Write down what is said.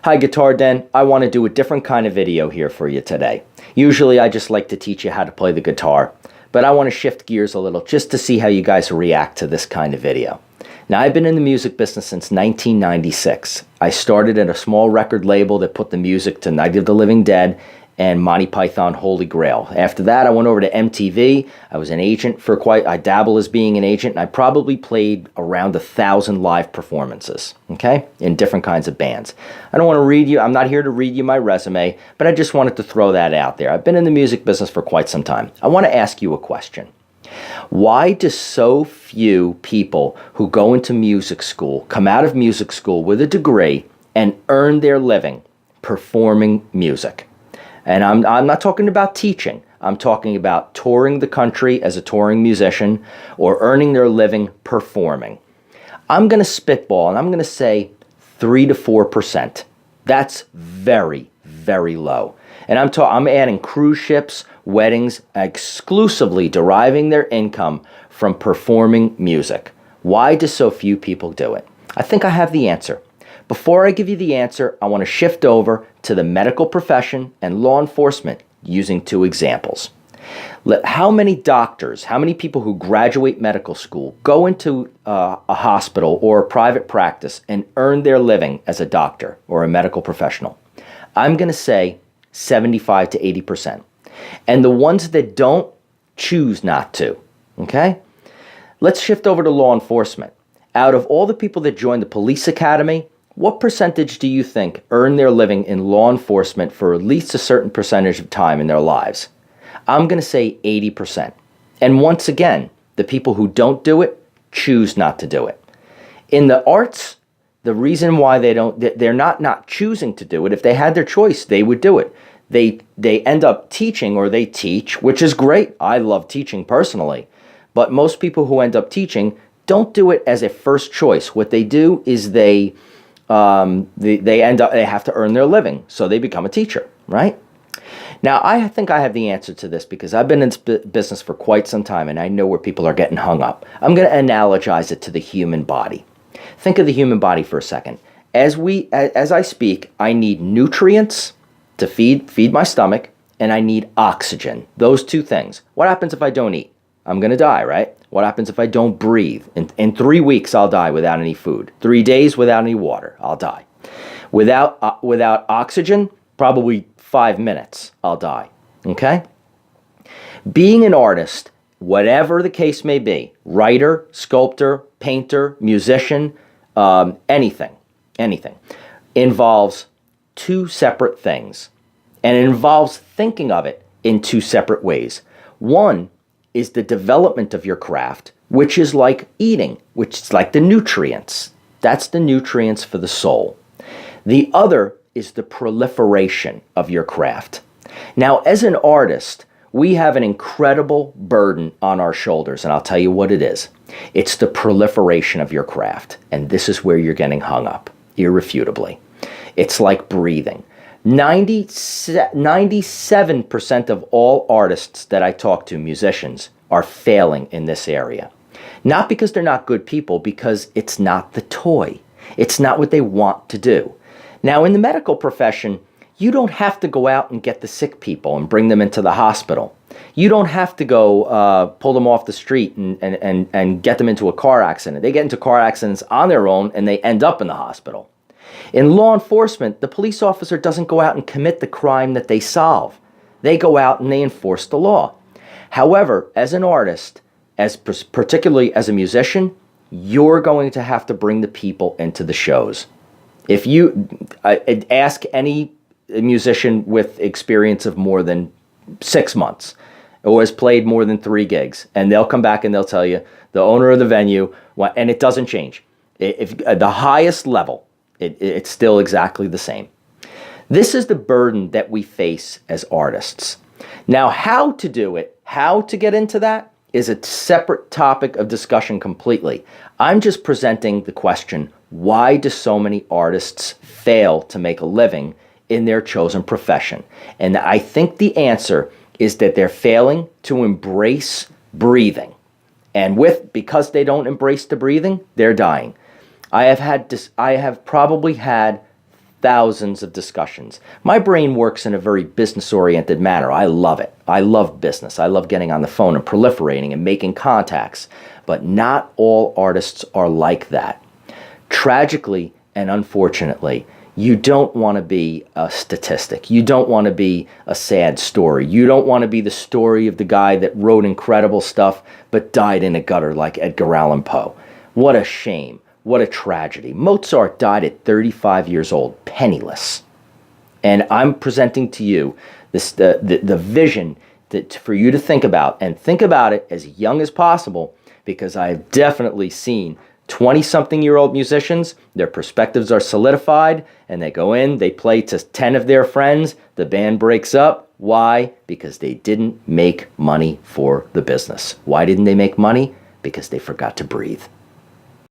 Hi Guitar Den, I want to do a different kind of video here for you today. Usually I just like to teach you how to play the guitar, but I want to shift gears a little just to see how you guys react to this kind of video. Now, I've been in the music business since 1996. I started at a small record label that put the music to Night of the Living Dead and Monty Python Holy Grail. After that, I went over to MTV. I was an agent I dabble as being an agent, and I probably played around 1,000 live performances, okay, in different kinds of bands. I don't want to read you, I'm not here to read you my resume, but I just wanted to throw that out there. I've been in the music business for quite some time. I want to ask you a question. Why do so few people who go into music school come out of music school with a degree and earn their living performing music? And I'm not talking about teaching. I'm talking about touring the country as a touring musician or earning their living performing. I'm going to spitball and I'm going to say 3 to 4%. That's very, very low. And I'm adding cruise ships, weddings, exclusively deriving their income from performing music. Why do so few people do it? I think I have the answer. Before I give you the answer, I want to shift over to the medical profession and law enforcement using 2 examples. How many doctors, how many people who graduate medical school go into a hospital or a private practice and earn their living as a doctor or a medical professional? I'm going to say 75 to 80%. And the ones that don't choose not to, okay? Let's shift over to law enforcement. Out of all the people that join the police academy, what percentage do you think earn their living in law enforcement for at least a certain percentage of time in their lives? I'm going to say 80%. And once again, the people who don't do it choose not to do it. In the arts, the reason why they're not choosing to do it, if they had their choice, they would do it. They end up teaching, or they teach, which is great. I love teaching personally. But most people who end up teaching don't do it as a first choice. What they do is they have to earn their living, so they become a teacher, right? Now, I think I have the answer to this because I've been in business for quite some time and I know where people are getting hung up. I'm going to analogize it to the human body. Think of the human body for a second. As I speak, I need nutrients to feed my stomach, and I need oxygen. Those 2 things. What happens if I don't eat? I'm going to die, right? What happens if I don't breathe? In 3 weeks, I'll die without any food. 3 days without any water, I'll die. Without oxygen, probably 5 minutes, I'll die, okay? Being an artist, whatever the case may be, writer, sculptor, painter, musician, anything, involves 2 separate things. And it involves thinking of it in 2 separate ways. One is the development of your craft, which is like eating, which is like the nutrients. That's the nutrients for the soul. The other is the proliferation of your craft. Now, as an artist, we have an incredible burden on our shoulders, and I'll tell you what it is. It's the proliferation of your craft, and this is where you're getting hung up, irrefutably. It's like breathing. 97% of all artists that I talk to, musicians, are failing in this area. Not because they're not good people, because it's not the toy. It's not what they want to do. Now, in the medical profession, you don't have to go out and get the sick people and bring them into the hospital. You don't have to go pull them off the street and get them into a car accident. They get into car accidents on their own and they end up in the hospital. In law enforcement, the police officer doesn't go out and commit the crime that they solve. They go out and they enforce the law. However, as an artist, particularly as a musician, you're going to have to bring the people into the shows. If you ask any musician with experience of more than 6 months or has played more than 3 gigs, and they'll come back and they'll tell you the owner of the venue, and it doesn't change. If at the highest level, it's still exactly the same. This is the burden that we face as artists. Now, how to do it, how to get into that, is a separate topic of discussion completely. I'm just presenting the question, why do so many artists fail to make a living in their chosen profession? And I think the answer is that they're failing to embrace breathing. And because they don't embrace the breathing, they're dying. I have probably had thousands of discussions. My brain works in a very business-oriented manner. I love it. I love business. I love getting on the phone and proliferating and making contacts. But not all artists are like that. Tragically and unfortunately, you don't want to be a statistic. You don't want to be a sad story. You don't want to be the story of the guy that wrote incredible stuff but died in a gutter like Edgar Allan Poe. What a shame. What a tragedy. Mozart died at 35 years old, penniless. And I'm presenting to you this the vision that for you to think about, and think about it as young as possible, because I've definitely seen 20-something-year-old musicians, their perspectives are solidified, and they go in, they play to 10 of their friends, the band breaks up. Why? Because they didn't make money for the business. Why didn't they make money? Because they forgot to breathe.